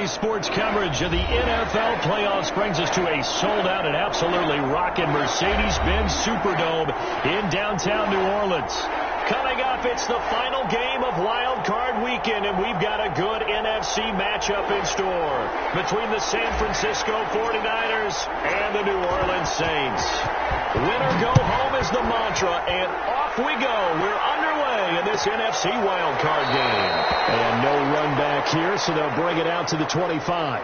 Today's sports coverage of the NFL playoffs brings us to a sold-out and absolutely rocking Mercedes-Benz Superdome in downtown New Orleans. Coming up, it's the final game of Wild Card Weekend, and we've got a good NFC matchup in store between the San Francisco 49ers and the New Orleans Saints. Winner go home is the mantra, and off we go. We're underway in this NFC Wild Card game. And no run back here, so they'll bring it out to the 25.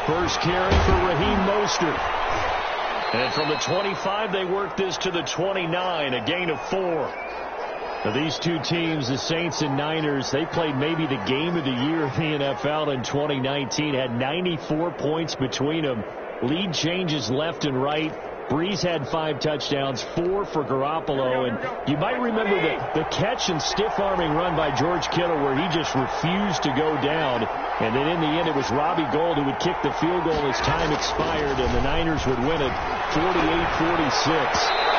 First carry for Raheem Mostert. And from the 25, they work this to the 29, a gain of 4. Now, these two teams, the Saints and Niners, they played maybe the game of the year in the NFL in 2019, had 94 points between them. Lead changes left and right. Breeze had 5 touchdowns, 4 for Garoppolo. And you might remember the catch and stiff-arming run by George Kittle where he just refused to go down. And then in the end, it was Robbie Gould who would kick the field goal as time expired, and the Niners would win it 48-46.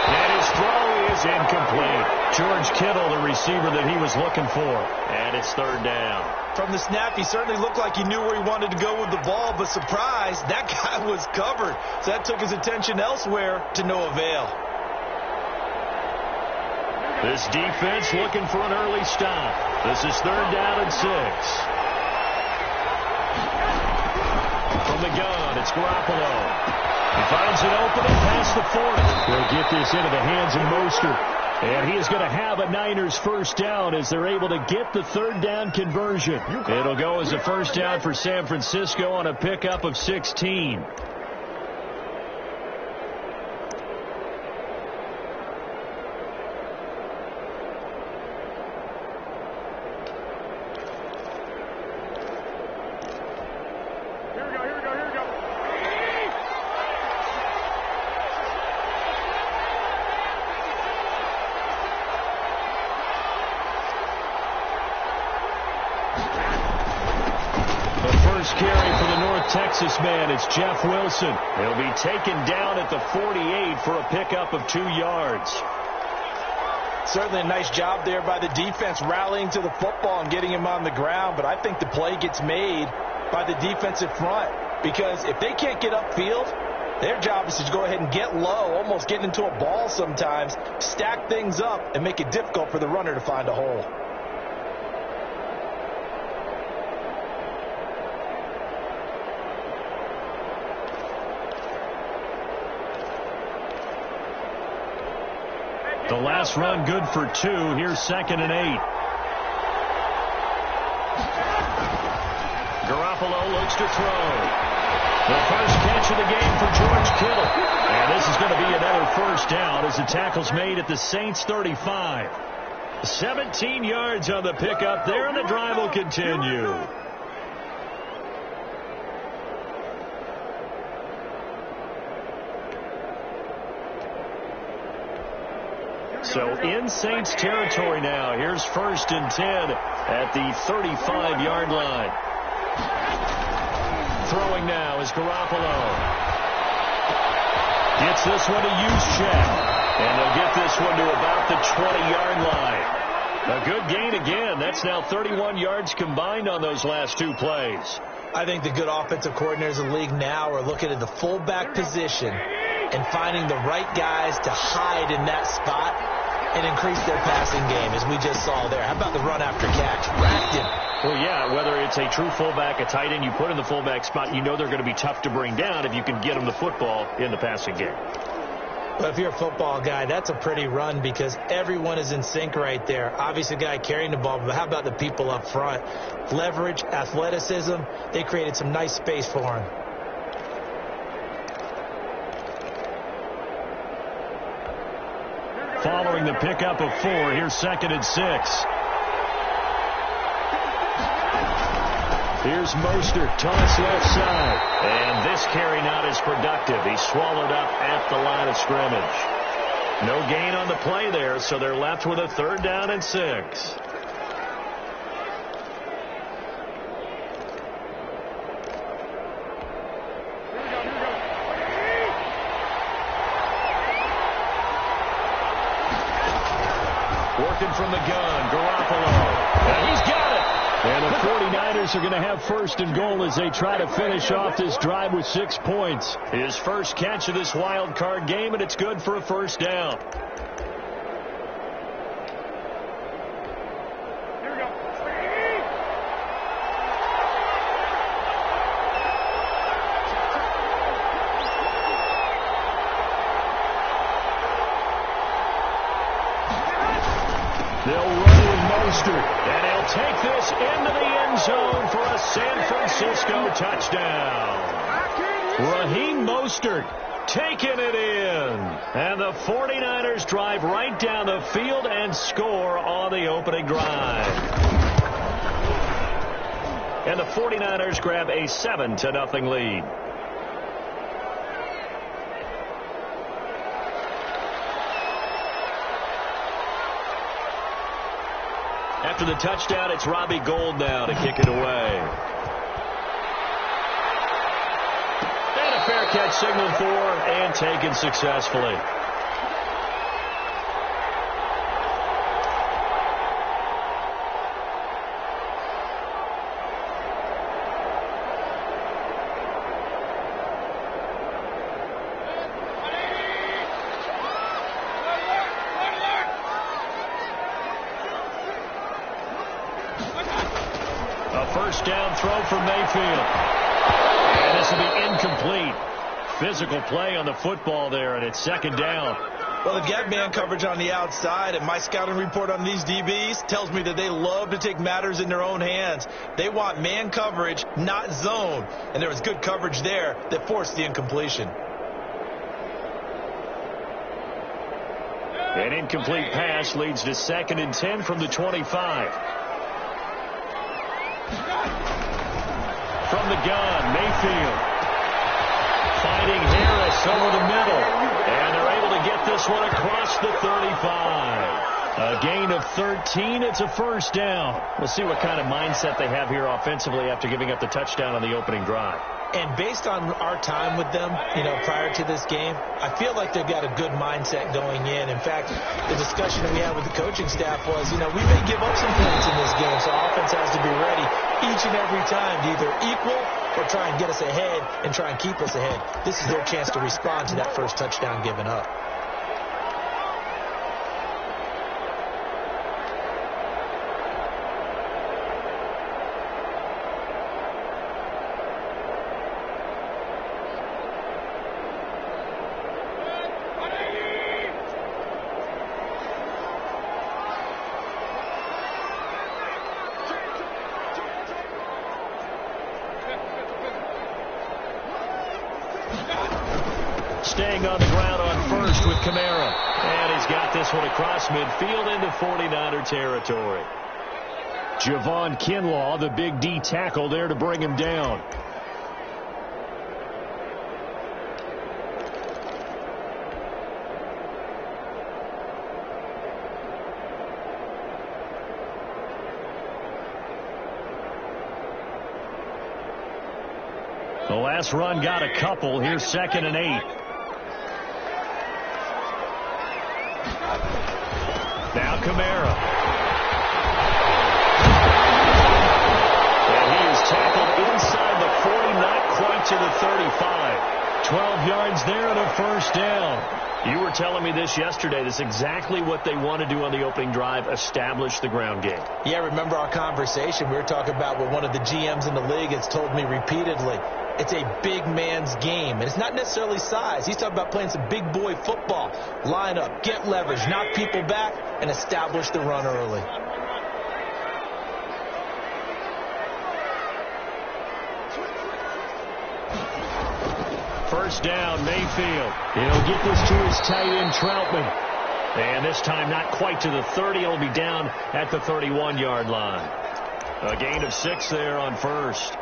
And his throw is incomplete. George Kittle, the receiver that he was looking for. And it's third down. From the snap, he certainly looked like he knew where he wanted to go with the ball, but surprise, that guy was covered. So that took his attention elsewhere to no avail. This defense looking for an early stop. This is third down and 6. From the gun, it's Garoppolo. He finds an opening past the 40. They'll get this into the hands of Mostert. And he is going to have a Niners first down as they're able to get the third down conversion. It'll go as a first down for San Francisco on a pickup of 16. Carry for the North Texas man. It's Jeff Wilson. He'll be taken down at the 48 for a pickup of 2 yards. Certainly a nice job there by the defense rallying to the football and getting him on the ground, but I think the play gets made by the defensive front because if they can't get upfield, their job is to go ahead and get low, almost get into a ball sometimes, stack things up, and make it difficult for the runner to find a hole. The last run good for 2. Here's 2nd and 8. Garoppolo looks to throw. The first catch of the game for George Kittle. And this is going to be another first down as the tackle's made at the Saints 35. 17 yards on the pickup there, and the drive will continue. So in Saints territory now. Here's 1st and 10 at the 35-yard line. Throwing now is Garoppolo. Gets this one to Juszczyk. And they'll get this one to about the 20-yard line. A good gain again. That's now 31 yards combined on those last 2 plays. I think the good offensive coordinators in the league now are looking at the fullback position and finding the right guys to hide in that spot and increase their passing game, as we just saw there. How about the run after catch? Racked him. Well, yeah, whether it's a true fullback, a tight end you put in the fullback spot, you know they're going to be tough to bring down if you can get them the football in the passing game. But if you're a football guy, that's a pretty run because everyone is in sync right there. Obviously, the guy carrying the ball, but how about the people up front? Leverage, athleticism, they created some nice space for him. following the pickup of 4. Here's 2nd and 6. Here's Mostert, toss left side. And this carry not as productive. He's swallowed up at the line of scrimmage. No gain on the play there, so they're left with a 3rd down and 6. Working from the gun, Garoppolo. And he's got it. And the 49ers are going to have 1st and goal as they try to finish off this drive with 6 points. His first catch of this wild card game, and it's good for a 1st down. They'll run with Mostert, and he'll take this into the end zone for a San Francisco touchdown. Raheem Mostert taking it in. And the 49ers drive right down the field and score on the opening drive. And the 49ers grab a 7-0 lead. After the touchdown, it's Robbie Gould now to kick it away. And a fair catch signaled for and taken successfully. First down throw from Mayfield. And this will be incomplete. Physical play on the football there, and it's 2nd down. Well, they've got man coverage on the outside, and my scouting report on these DBs tells me that they love to take matters in their own hands. They want man coverage, not zone. And there was good coverage there that forced the incompletion. An incomplete pass leads to 2nd and 10 from the 25. From the gun, Mayfield finding Harris over the middle, and they're able to get this one across the 35. A gain of 13. It's a 1st down. We'll see what kind of mindset they have here offensively after giving up the touchdown on the opening drive. And based on our time with them, prior to this game, I feel like they've got a good mindset going in. In fact, the discussion we had with the coaching staff was, we may give up some points in this game, so offense has to be ready each and every time to either equal or try and get us ahead and try and keep us ahead. This is their chance to respond to that first touchdown given up. Staying on the ground on 1st with Kamara. And he's got this one across midfield into 49er territory. Javon Kinlaw, the big D tackle there to bring him down. The last run got a couple. Here's 2nd and 8. Now Kamara. And he is tackled inside the 40, not quite to the 35. 12 yards there and a 1st down. You were telling me this yesterday. That's exactly what they want to do on the opening drive, establish the ground game. Yeah, remember our conversation. We were talking about what one of the GMs in the league has told me repeatedly. It's a big man's game, and it's not necessarily size. He's talking about playing some big boy football. Line up, get leverage, knock people back, and establish the run early. First down, Mayfield. He'll get this to his tight end, Troutman. And this time not quite to the 30. It'll be down at the 31-yard line. A gain of 6 there on first.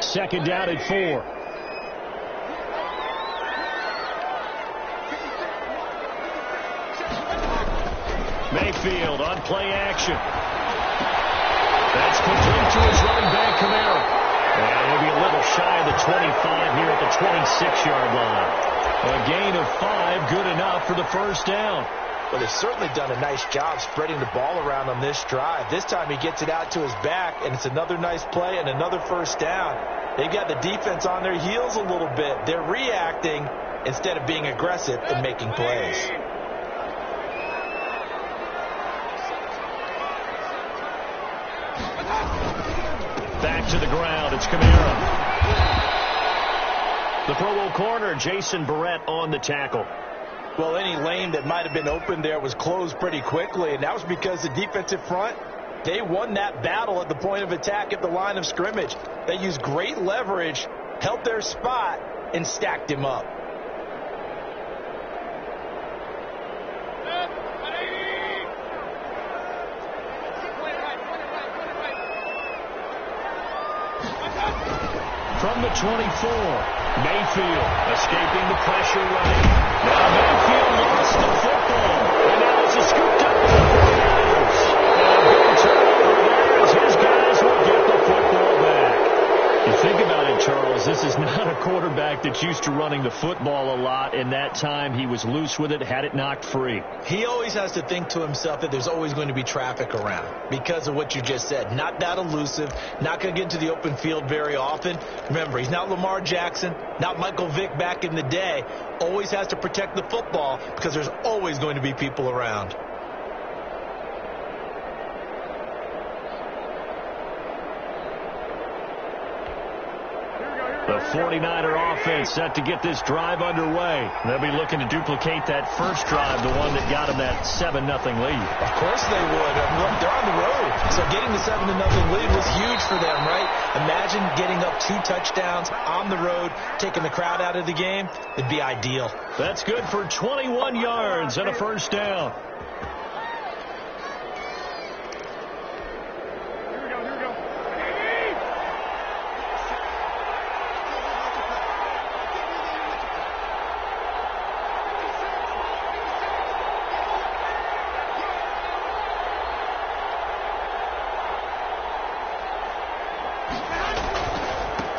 Second down at 4. Mayfield on play action. That's complete to his running back, Kamara. And he'll be a little shy of the 25 here at the 26-yard line. A gain of 5, good enough for the first down. Well, they've certainly done a nice job spreading the ball around on this drive. This time he gets it out to his back, and it's another nice play and another first down. They've got the defense on their heels a little bit. They're reacting instead of being aggressive and making plays. Back to the ground. It's Kamara. The Pro Bowl corner, Jason Barrett, on the tackle. Well, any lane that might have been open there was closed pretty quickly, and that was because the defensive front, they won that battle at the point of attack at the line of scrimmage. They used great leverage, held their spot, and stacked him up. From the 24, Mayfield escaping the pressure right. Now Mayfield lost the football, and now it's a scooped up by the 49ers. And a big turnover there as his guys will get the football back. You think about it, Charles, this is not a quarterback that's used to running the football a lot. In that time, he was loose with it, had it knocked free. He always has to think to himself that there's always going to be traffic around because of what you just said. Not that elusive, not going to get into the open field very often. Remember, he's not Lamar Jackson, not Michael Vick back in the day. Always has to protect the football because there's always going to be people around. The 49er offense set to get this drive underway. They'll be looking to duplicate that first drive, the one that got them that 7-0 lead. Of course they would. They're on the road. So getting the 7-0 lead was huge for them, right? Imagine getting up 2 touchdowns on the road, taking the crowd out of the game. It'd be ideal. That's good for 21 yards and a first down.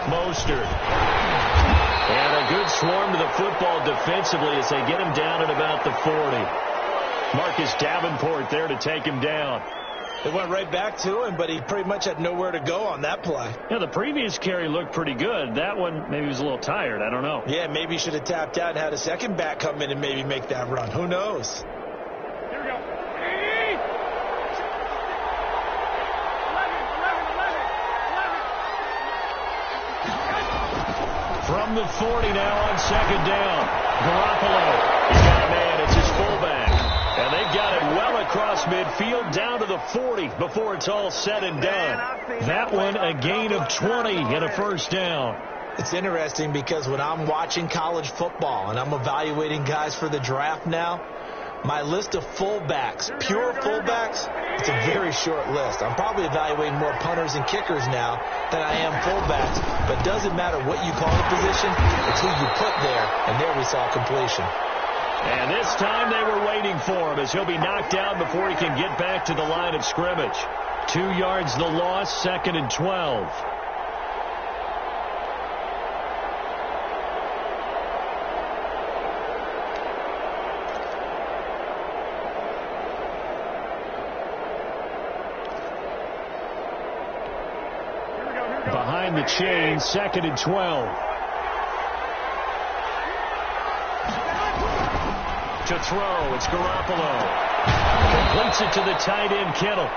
Mostert. And a good swarm to the football defensively as they get him down at about the 40. Marcus Davenport there to take him down. It went right back to him, but he pretty much had nowhere to go on that play. Yeah, the previous carry looked pretty good. That one, maybe he was a little tired. I don't know. Yeah, maybe he should have tapped out and had a second back come in and maybe make that run. Who knows? Here we go. From the 40 now on second down. Garoppolo. He's got a man. It's his fullback. And they've got it well across midfield down to the 40 before it's all said and done. That one a gain of 20 and a first down. It's interesting because when I'm watching college football and I'm evaluating guys for the draft now, my list of fullbacks, pure fullbacks, it's a very short list. I'm probably evaluating more punters and kickers now than I am fullbacks, but it doesn't matter what you call the position, it's who you put there, and there we saw completion. And this time they were waiting for him as he'll be knocked down before he can get back to the line of scrimmage. 2 yards the loss, 2nd and 12. behind the chain, 2nd and 12. To throw, it's Garoppolo. Completes it to the tight end, Kittle.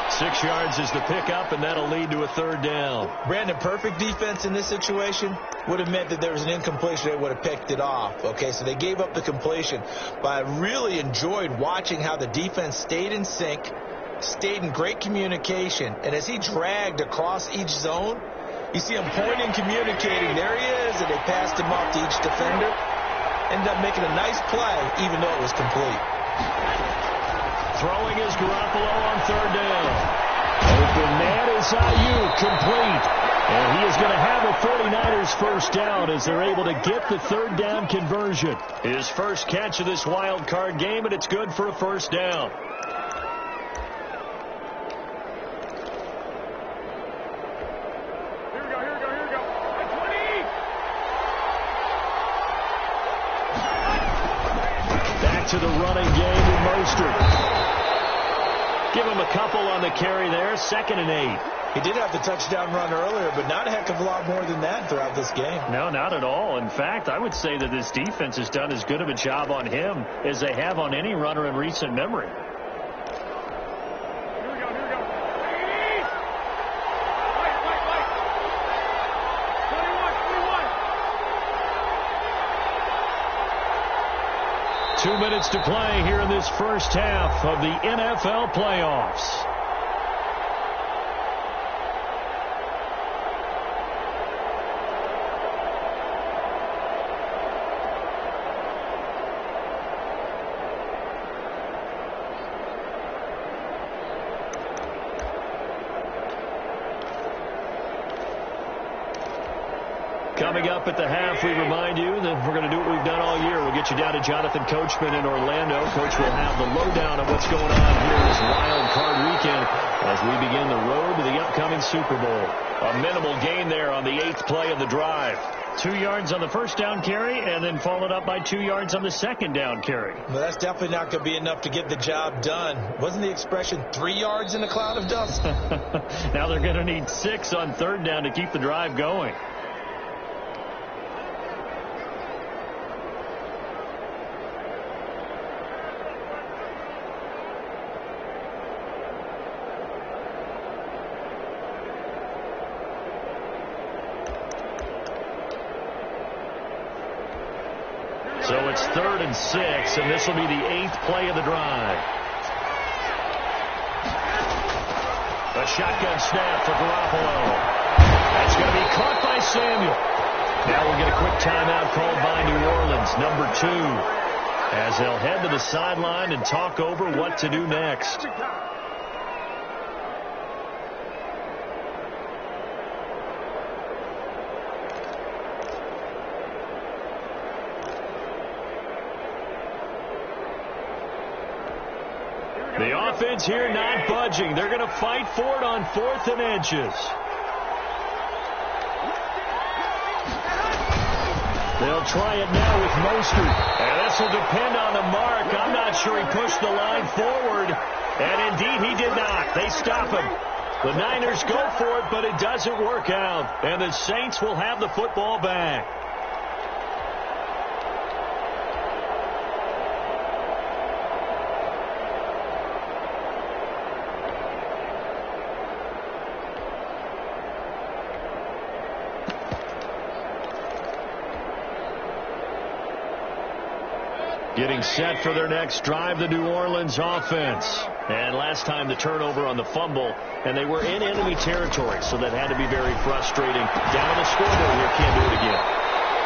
6 yards is the pickup, and that'll lead to a 3rd down. Brandon, perfect defense in this situation would have meant that there was an incompletion. They would have picked it off. Okay, so they gave up the completion. But I really enjoyed watching how the defense stayed in sync, stayed in great communication. And as he dragged across each zone, you see him pointing, communicating. There he is, and they passed him off to each defender. Ended up making a nice play, even though it was complete. Throwing is Garoppolo on 3rd down. Open man is Ayuk, complete. And he is going to have a 49ers first down as they're able to get the 3rd down conversion. His first catch of this wild card game, and it's good for a first down. To the running game with Mostert. Give him a couple on the carry there, 2nd and 8. He did have the touchdown run earlier, but not a heck of a lot more than that throughout this game. No, not at all. In fact, I would say that this defense has done as good of a job on him as they have on any runner in recent memory. 2 minutes to play here in this first half of the NFL playoffs. Coming up at the half, we remind you that we're going to do what we've done all year. We'll get you down to Jonathan Coachman in Orlando. Coach will have the lowdown of what's going on here this wild card weekend as we begin the road to the upcoming Super Bowl. A minimal gain there on the 8th play of the drive. 2 yards on the first down carry and then followed up by 2 yards on the second down carry. Well, that's definitely not going to be enough to get the job done. Wasn't the expression 3 yards in a cloud of dust? Now they're going to need 6 on 3rd down to keep the drive going. So it's 3rd and 6, and this will be the 8th play of the drive. A shotgun snap for Garoppolo. That's going to be caught by Samuel. Now we'll get a quick timeout called by New Orleans, number 2, as they'll head to the sideline and talk over what to do next. The offense here not budging. They're going to fight for it on 4th and inches. They'll try it now with Mostert. And this will depend on the mark. I'm not sure he pushed the line forward. And indeed he did not. They stop him. The Niners go for it, but it doesn't work out. And the Saints will have the football back. Getting set for their next drive, the New Orleans offense. And last time the turnover on the fumble, and they were in enemy territory, so that had to be very frustrating. Down on the scoreboard here, can't do it again.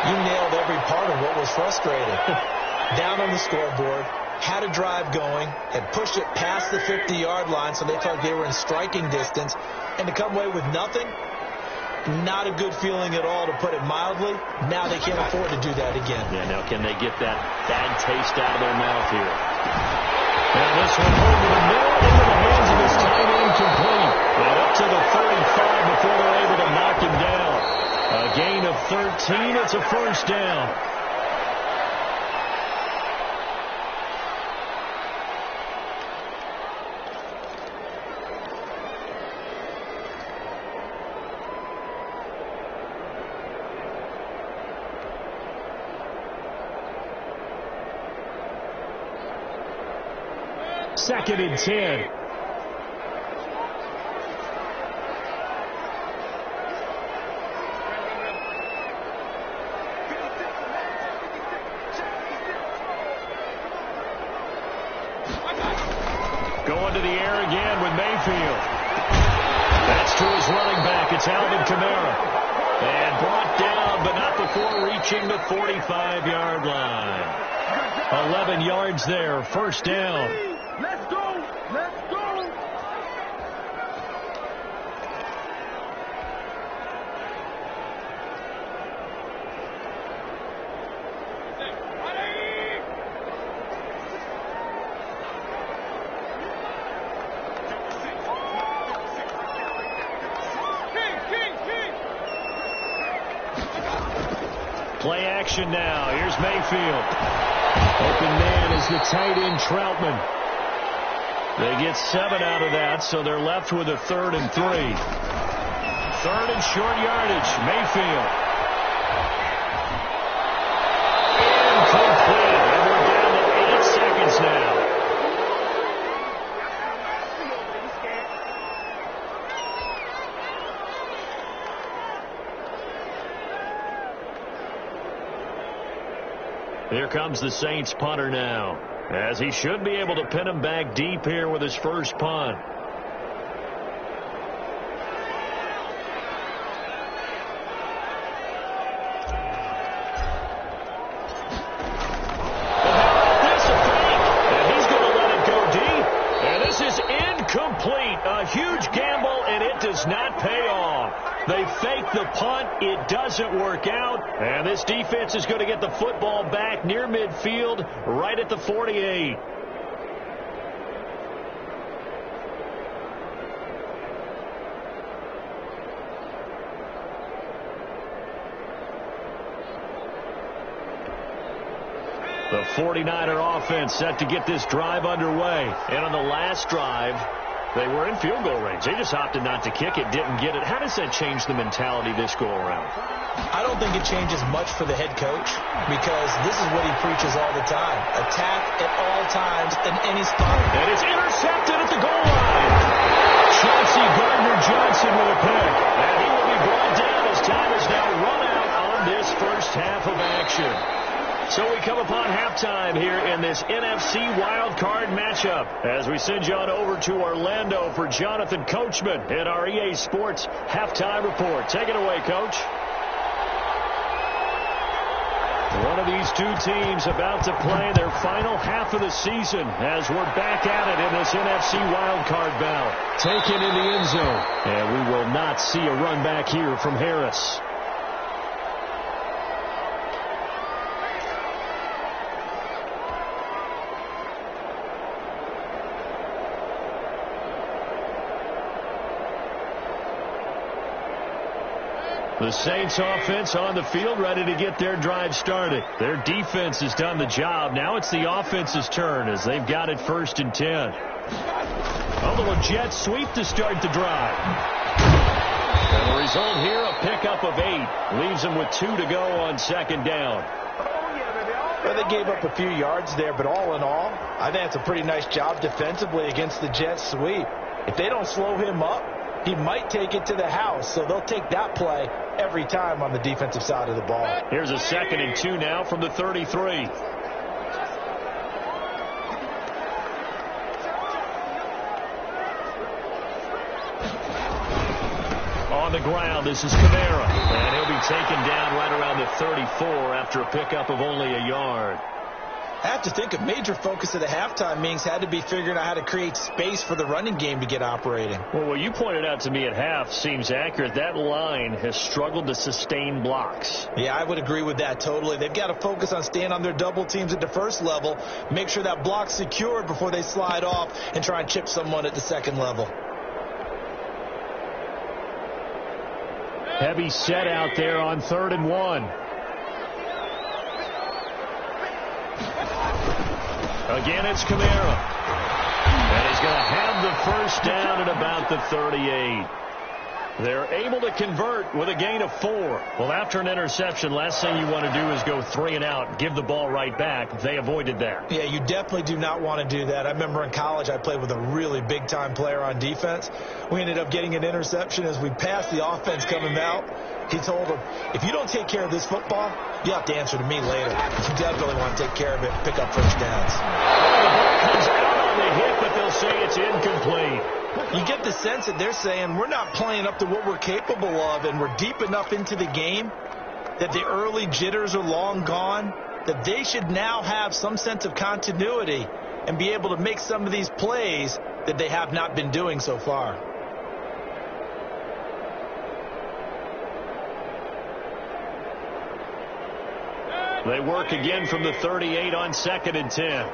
You nailed every part of what was frustrating. Down on the scoreboard, had a drive going, had pushed it past the 50-yard line, so they felt they were in striking distance, and to come away with nothing, not a good feeling at all, to put it mildly. Now they can't afford to do that again. Yeah, now can they get that bad taste out of their mouth here? Now this one over the middle, into the hands of his tight end, complete. And up to the 35 before they're able to knock him down. A gain of 13. It's a first down. 2nd and 10. Going to the air again with Mayfield. That's to his running back. It's Alvin Kamara. And brought down, but not before reaching the 45-yard line. 11 yards there, 1st down. Let's go. Let's go. Play action now. Here's Mayfield. Open man is the tight end, Troutman. They get 7 out of that, so they're left with a 3rd and 3. 3rd and short yardage. Mayfield. Incomplete. And we're down to 8 seconds now. Here comes the Saints punter now, as he should be able to pin him back deep here with his first punt. This a fake, and he's going to let it go deep. And this is incomplete. A huge gamble, and it does not pay off. They fake the punt. It doesn't work out. And this defense is going to get the football back near midfield, right at the 48. The 49er offense set to get this drive underway. And on the last drive, they were in field goal range. They just opted not to kick it, didn't get it. How does that change the mentality this go around? I don't think it changes much for the head coach, because this is what he preaches all the time. Attack at all times in any spot. And it's intercepted at the goal line. Chauncey Gardner-Johnson with a pick. And he will be brought down as time is now run out on this first half of action. So we come upon halftime here in this NFC wildcard matchup as we send you on over to Orlando for Jonathan Coachman in our EA Sports halftime report. Take it away, Coach. One of these two teams about to play their final half of the season as we're back at it in this NFC wildcard bout. Taken in the end zone. And we will not see a run back here from Harris. The Saints offense on the field, ready to get their drive started. Their defense has done the job. Now it's the offense's turn as they've got it 1st and 10. A little jet sweep to start the drive. And the result here, a pickup of 8. Leaves them with 2 to go on 2nd down. Well, they gave up a few yards there, but all in all, I think that's a pretty nice job defensively against the jet sweep. If they don't slow him up, he might take it to the house, so they'll take that play every time on the defensive side of the ball. Here's a 2nd and 2 now from the 33. On the ground, this is Kamara, and he'll be taken down right around the 34 after a pickup of only a yard. I have to think a major focus of the halftime meetings had to be figuring out how to create space for the running game to get operating. Well, what you pointed out to me at half seems accurate. That line has struggled to sustain blocks. Yeah, I would agree with that totally. They've got to focus on staying on their double teams at the first level, make sure that block's secured before they slide off and try and chip someone at the second level. Heavy set out there on 3rd and 1. Again, it's Kamara. And he's going to have the first down at about the 38. They're able to convert with a gain of 4. Well, after an interception, last thing you want to do is go 3 and out, give the ball right back. They avoided that. Yeah, you definitely do not want to do that. I remember in college I played with a really big-time player on defense. We ended up getting an interception as we passed the offense coming out. He told him, if you don't take care of this football, you have to answer to me later. You definitely want to take care of it and pick up first downs. The ball comes out on the hit, but they'll say it's incomplete. You get the sense that they're saying we're not playing up to what we're capable of, and we're deep enough into the game that the early jitters are long gone, that they should now have some sense of continuity and be able to make some of these plays that they have not been doing so far. They work again from the 38 on 2nd and 10.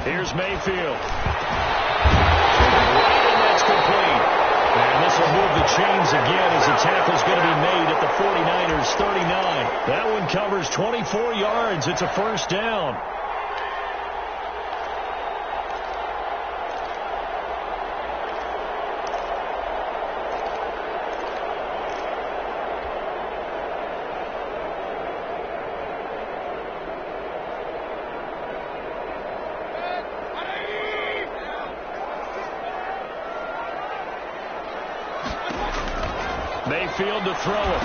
Here's Mayfield. Right, and that's complete. And this will move the chains again as the tackle's going to be made at the 49ers 39. That one covers 24 yards. It's a first down. Mayfield to throw him.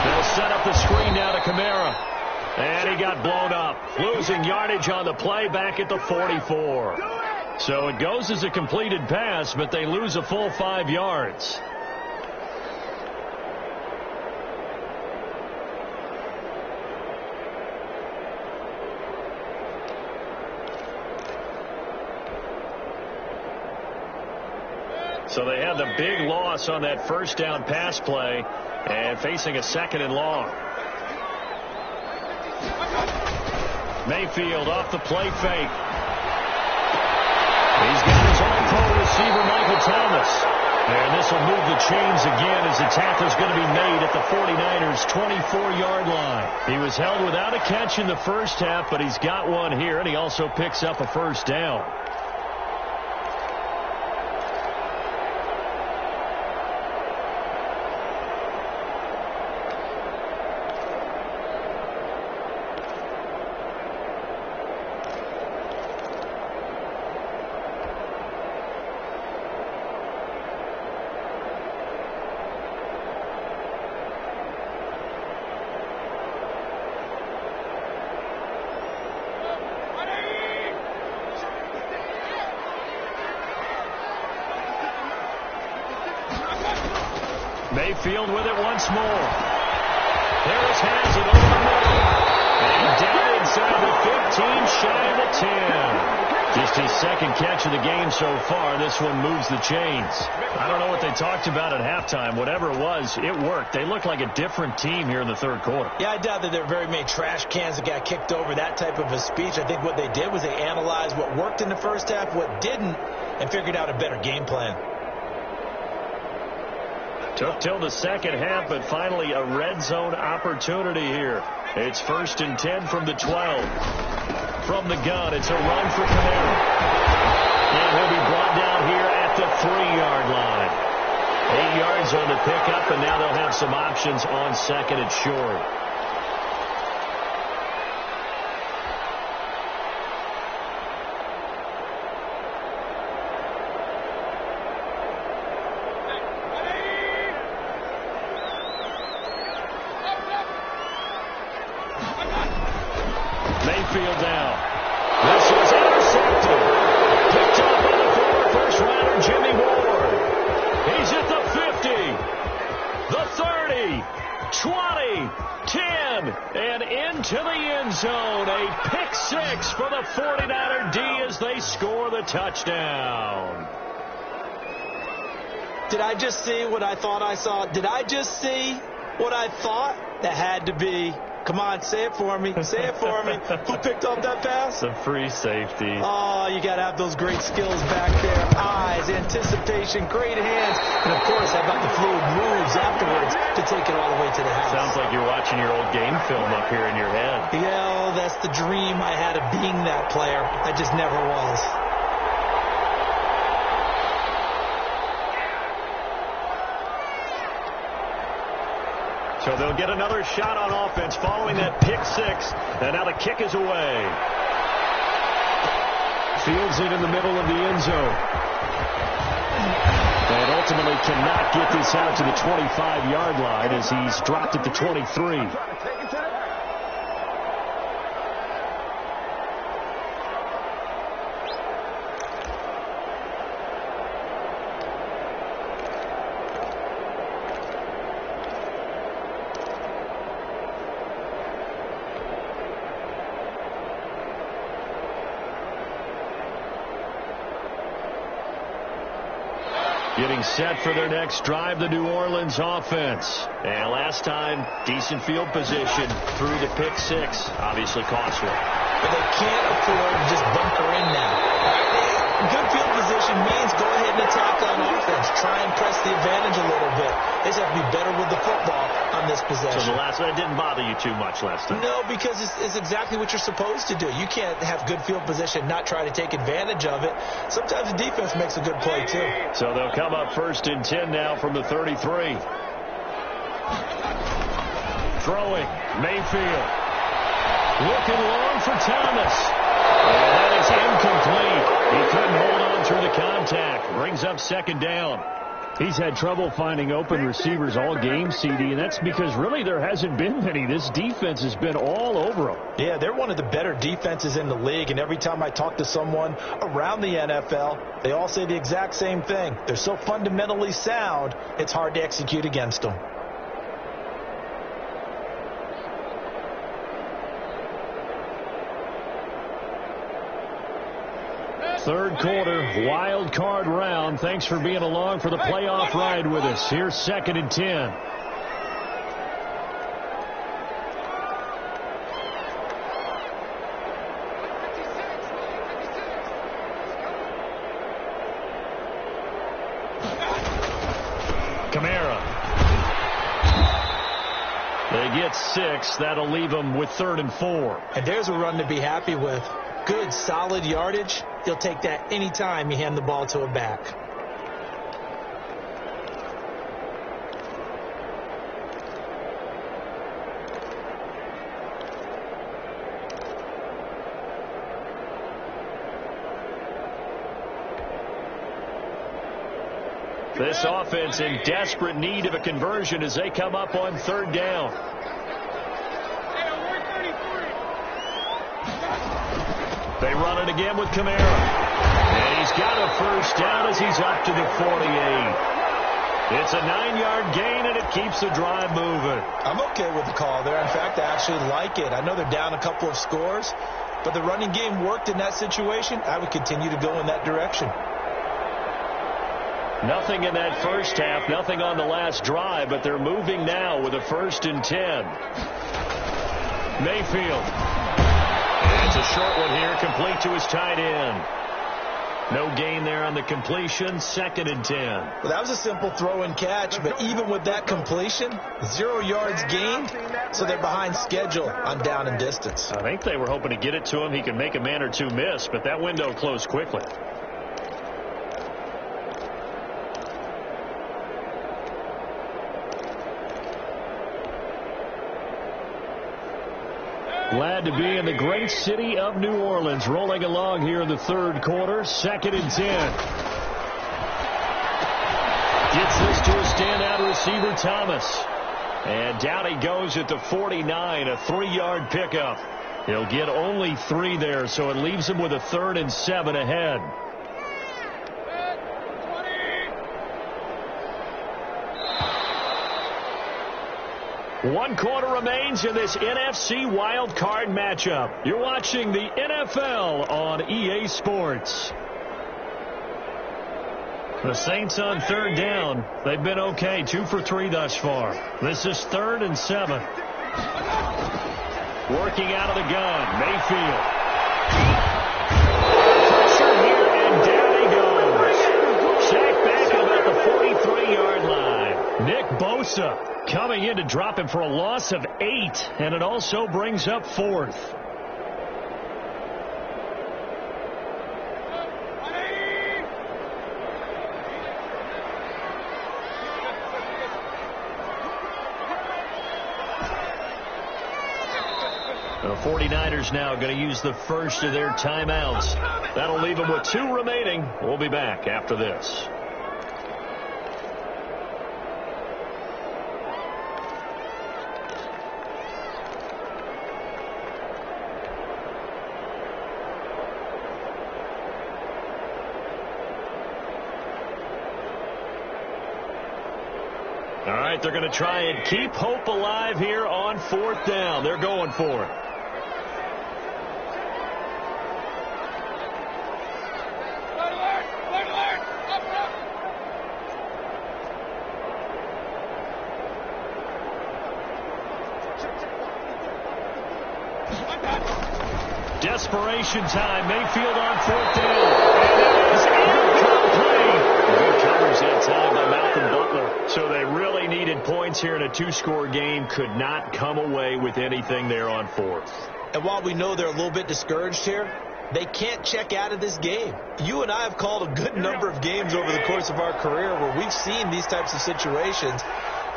They'll set up the screen now to Kamara. And he got blown up. Losing yardage on the play back at the 44. So it goes as a completed pass, but they lose a full 5 yards. So they had the big loss on that first down pass play and facing a 2nd and long. Mayfield off the play fake. He's got his all-pro receiver, Michael Thomas. And this will move the chains again as the tackle's going to be made at the 49ers 24-yard line. He was held without a catch in the first half, but he's got one here, and he also picks up a first down. Mayfield with it once more. Harris has it over the middle. And down inside the 15, shy of the 10. Just his 2nd catch of the game so far. This one moves the chains. I don't know what they talked about at halftime. Whatever it was, it worked. They look like a different team here in the 3rd quarter. Yeah, I doubt that there were very many trash cans that got kicked over, that type of a speech. I think what they did was they analyzed what worked in the first half, what didn't, and figured out a better game plan. Took till the 2nd half, but finally a red zone opportunity here. It's 1st and 10 from the 12. From the gun, it's a run for Kamara. And he'll be brought down here at the 3-yard line. 8 yards on the pickup, and now they'll have some options on 2nd and short. Mayfield down. This is intercepted. Picked up by the former first-rounder Jimmy Ward. He's at the 50, the 30, 20, 10, and into the end zone. A pick 6 for the 49er D as they score the touchdown. Did I just see what I thought I saw? Did I just see what I thought? That had to be. Come on, say it for me. Say it for me. Who picked up that pass? The free safety. Oh, you got to have those great skills back there. Eyes, anticipation, great hands. And, of course, how about the fluid moves afterwards to take it all the way to the house. Sounds like you're watching your old game film up here in your head. Yeah, that's the dream I had of being that player. I just never was. So they'll get another shot on offense following that pick six. And now the kick is away. Fields it in the middle of the end zone. And ultimately cannot get this out to the 25-yard line as he's dropped at the 23. Getting set for their next drive, the New Orleans offense. And last time, decent field position through the pick six. Obviously costly. But they can't afford to just bunker in now. Good field position means go ahead and attack on offense. Try and press the advantage a little bit. They just have to be better with the football on this possession. So the last one didn't bother you too much last time? No, because it's exactly what you're supposed to do. You can't have good field position, not try to take advantage of it. Sometimes the defense makes a good play, too. So they'll come up 1st and 10 now from the 33. Throwing, Mayfield. Looking long for Thomas. And that is incomplete. He couldn't hold on through the contact. Brings up 2nd down. He's had trouble finding open receivers all game, CD, and that's because really there hasn't been many. This defense has been all over them. Yeah, they're one of the better defenses in the league, and every time I talk to someone around the NFL, they all say the exact same thing. They're so fundamentally sound, it's hard to execute against them. Third quarter, wild card round. Thanks for being along for the playoff ride with us. Here's 2nd and 10. Kamara. They get 6. That'll leave them with 3rd and 4. And there's a run to be happy with. Good, solid yardage. You'll take that any time you hand the ball to a back. This offense in desperate need of a conversion as they come up on 3rd down. They run it again with Kamara. And he's got a 1st down as he's up to the 48. It's a 9-yard gain, and it keeps the drive moving. I'm okay with the call there. In fact, I actually like it. I know they're down a couple of scores, but the running game worked in that situation. I would continue to go in that direction. Nothing in that first half, nothing on the last drive, but they're moving now with a 1st and 10. Mayfield. It's a short one here, complete to his tight end. No gain there on the completion, 2nd and 10. Well, that was a simple throw and catch, but even with that completion, 0 yards gained, so they're behind schedule on down and distance. I think they were hoping to get it to him. He could make a man or two miss, but that window closed quickly. Glad to be in the great city of New Orleans, rolling along here in the 3rd quarter, 2nd and 10. Gets this to a standout receiver, Thomas. And down he goes at the 49, a 3-yard pickup. He'll get only 3 there, so it leaves him with a 3rd and 7 ahead. One quarter remains in this NFC wild card matchup. You're watching the NFL on EA Sports. The Saints on 3rd down. They've been okay, 2 for 3 thus far. This is 3rd and 7. Working out of the gun, Mayfield. Pressure here, and down he goes. Sacked back at about the 43-yard line. Nick Bosa coming in to drop him for a loss of 8, and it also brings up 4th. The 49ers now going to use the first of their timeouts. That'll leave them with 2 remaining. We'll be back after this. All right, they're going to try and keep hope alive here on 4th down. They're going for it. Desperation time. Mayfield on 4th down. And it's incomplete. Good coverage that time by Malcolm Butler. So they really needed points here in a 2-score game. Could not come away with anything there on 4th. And while we know they're a little bit discouraged here, they can't check out of this game. You and I have called a good number of games over the course of our career where we've seen these types of situations.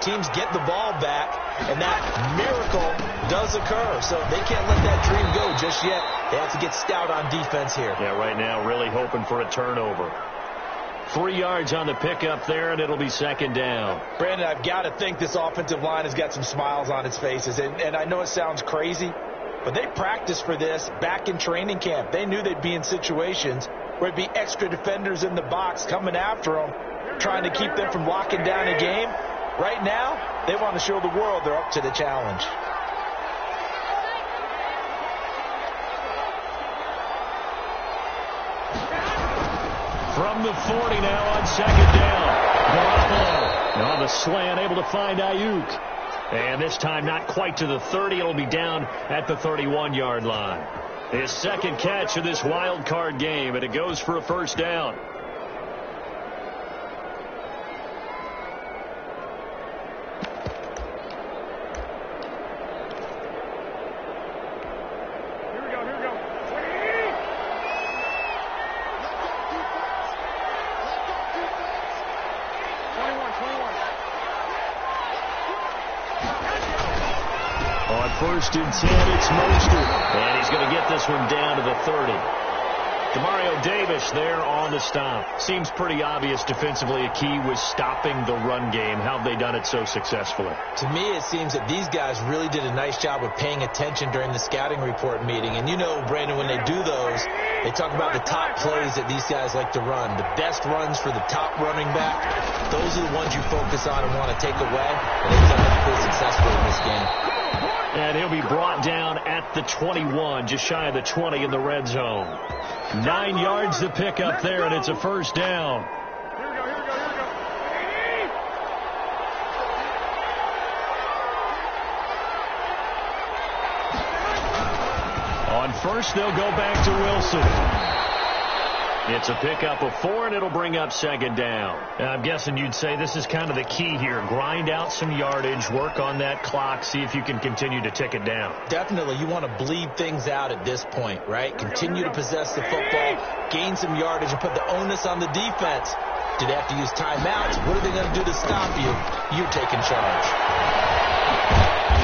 Teams get the ball back, and that miracle does occur. So they can't let that dream go just yet. They have to get stout on defense here. Yeah, right now really hoping for a turnover. 3 yards on the pickup there, and it'll be 2nd down. Brandon, I've got to think this offensive line has got some smiles on its faces. And I know it sounds crazy, but they practiced for this back in training camp. They knew they'd be in situations where it'd be extra defenders in the box coming after them, trying to keep them from locking down a game. Right now, they want to show the world they're up to the challenge. From the 40 now on 2nd down. Garoppolo on the slant, able to find Ayuk. And this time not quite to the 30. It'll be down at the 31-yard line. His 2nd catch of this wild card game, and it goes for a 1st down. On 1st and 10, it's Mostert. And he's going to get this one down to the 30. Demario Davis there on the stop. Seems pretty obvious defensively a key was stopping the run game. How have they done it so successfully? To me, it seems that these guys really did a nice job of paying attention during the scouting report meeting. And you know, Brandon, when they do those, they talk about the top plays that these guys like to run. The best runs for the top running back. Those are the ones you focus on and want to take away. And they've done it pretty successfully in this game. And he'll be brought down at the 21, just shy of the 20 in the red zone. 9 yards to pick up there, and it's a 1st down. Here we go. On 1st, they'll go back to Wilson. It's a pickup of 4, and it'll bring up 2nd down. And I'm guessing you'd say this is kind of the key here. Grind out some yardage, work on that clock, see if you can continue to tick it down. Definitely. You want to bleed things out at this point, right? Continue to possess the football, gain some yardage, and put the onus on the defense. Do they have to use timeouts? What are they going to do to stop you? You're taking charge.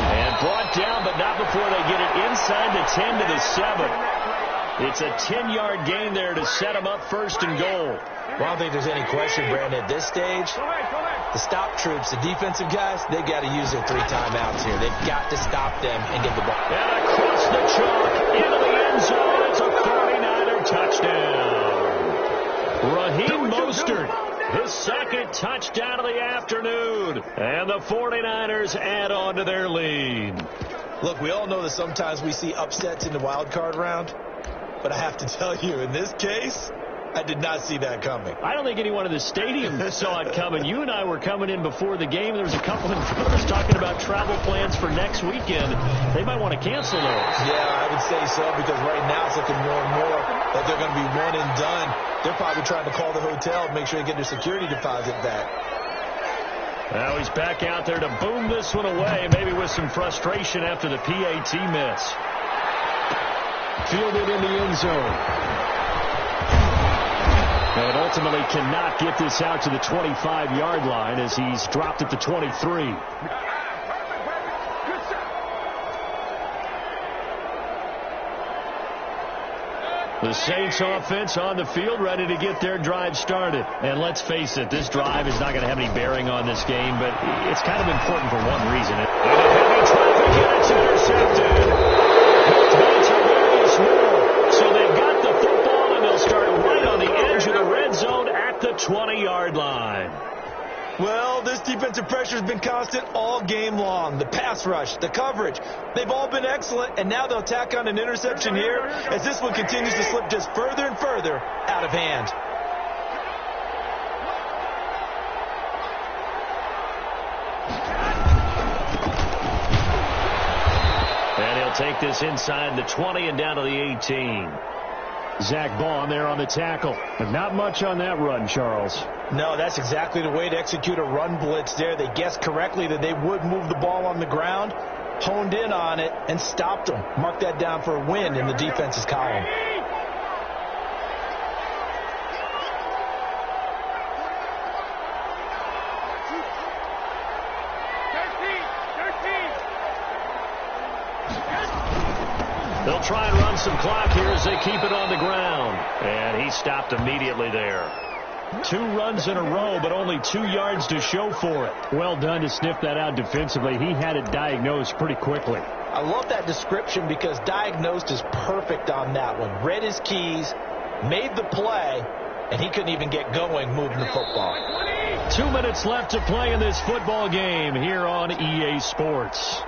And brought down, but not before they get it inside the 10 to the 7. It's a 10-yard gain there to set them up 1st and goal. Well, I don't think there's any question, Brandon, at this stage, the stop troops, the defensive guys, they got to use their 3 timeouts here. They've got to stop them and get the ball. And across the chalk, into the end zone, it's a 49er touchdown. Raheem Mostert, his 2nd touchdown of the afternoon. And the 49ers add on to their lead. Look, we all know that sometimes we see upsets in the wild card round. But I have to tell you, in this case, I did not see that coming. I don't think anyone in the stadium saw it coming. You and I were coming in before the game. There was a couple of brothers talking about travel plans for next weekend. They might want to cancel those. Yeah, I would say so, because right now it's looking more and more that they're going to be one and done. They're probably trying to call the hotel and make sure they get their security deposit back. Now he's back out there to boom this one away, maybe with some frustration after the PAT miss. Fielded in the end zone. And it ultimately cannot get this out to the 25-yard line as he's dropped at the 23. The Saints offense on the field, ready to get their drive started. And let's face it, this drive is not going to have any bearing on this game, but it's kind of important for one reason. And a heavy traffic, and it's intercepted. Both are very small. So they've got the football, and they'll start right on the edge of the red zone at the 20-yard line. Well, this defensive pressure has been constant all game long. The pass rush, the coverage, they've all been excellent, and now they'll tack on an interception here as this one continues to slip just further and further out of hand. And he'll take this inside the 20 and down to the 18. Zach Baum there on the tackle. But not much on that run, Charles. No, that's exactly the way to execute a run blitz there. They guessed correctly that they would move the ball on the ground, honed in on it, and stopped them. Mark that down for a win in the defense's column. They'll try and run some clock here as they keep it on the ground. And he stopped immediately there. 2 runs in a row, but only 2 yards to show for it. Well done to sniff that out defensively. He had it diagnosed pretty quickly. I love that description because diagnosed is perfect on that one. Read his keys, made the play, and he couldn't even get going moving the football. 2 minutes left to play in this football game here on EA Sports.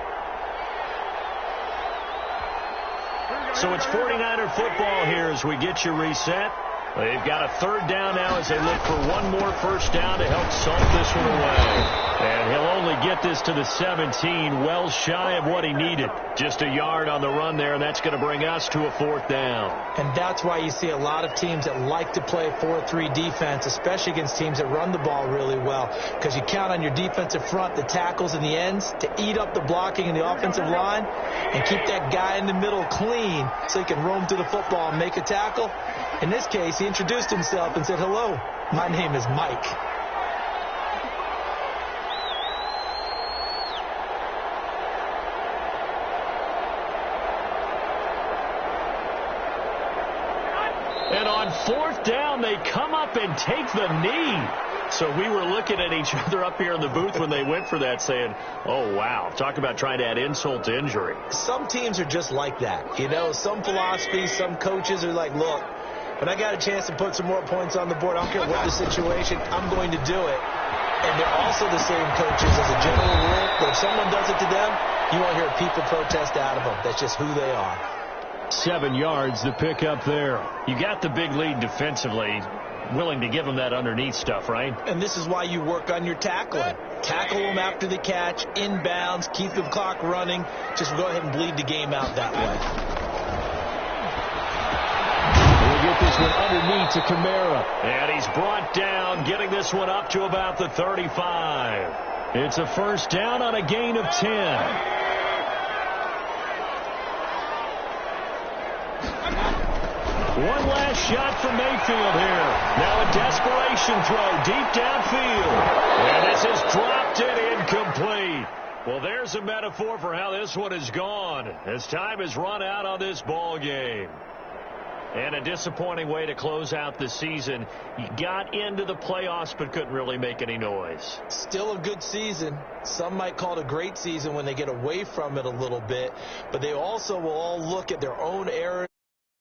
So it's 49er football here as we get you reset. They've got a 3rd down now as they look for one more first down to help salt this one away. And he'll only get this to the 17, well shy of what he needed. Just a yard on the run there, and that's going to bring us to a 4th down. And that's why you see a lot of teams that like to play 4-3 defense, especially against teams that run the ball really well, because you count on your defensive front, the tackles and the ends, to eat up the blocking in the offensive line and keep that guy in the middle clean so he can roam to the football and make a tackle. In this case, he introduced himself and said, "Hello, my name is Mike." And on 4th down, they come up and take the knee. So we were looking at each other up here in the booth when they went for that saying, oh, wow, talk about trying to add insult to injury. Some teams are just like that. You know, some philosophies, some coaches are like, look, when I got a chance to put some more points on the board, I don't care what the situation, I'm going to do it. And they're also the same coaches as a general rule, but if someone does it to them, you won't hear people protest out of them. That's just who they are. 7 yards to pick up there. You got the big lead defensively. Willing to give them that underneath stuff, right? And this is why you work on your tackling. Tackle them after the catch, inbounds, keep the clock running. Just go ahead and bleed the game out that way. We'll get this one underneath to Kamara. And he's brought down, getting this one up to about the 35. It's a first down on a gain of 10. One last shot from Mayfield here. Now a desperation throw deep downfield. And this is dropped and incomplete. Well, there's a metaphor for how this one is gone as time has run out on this ball game. And a disappointing way to close out the season. You got into the playoffs but couldn't really make any noise. Still a good season. Some might call it a great season when they get away from it a little bit. But they also will all look at their own errors.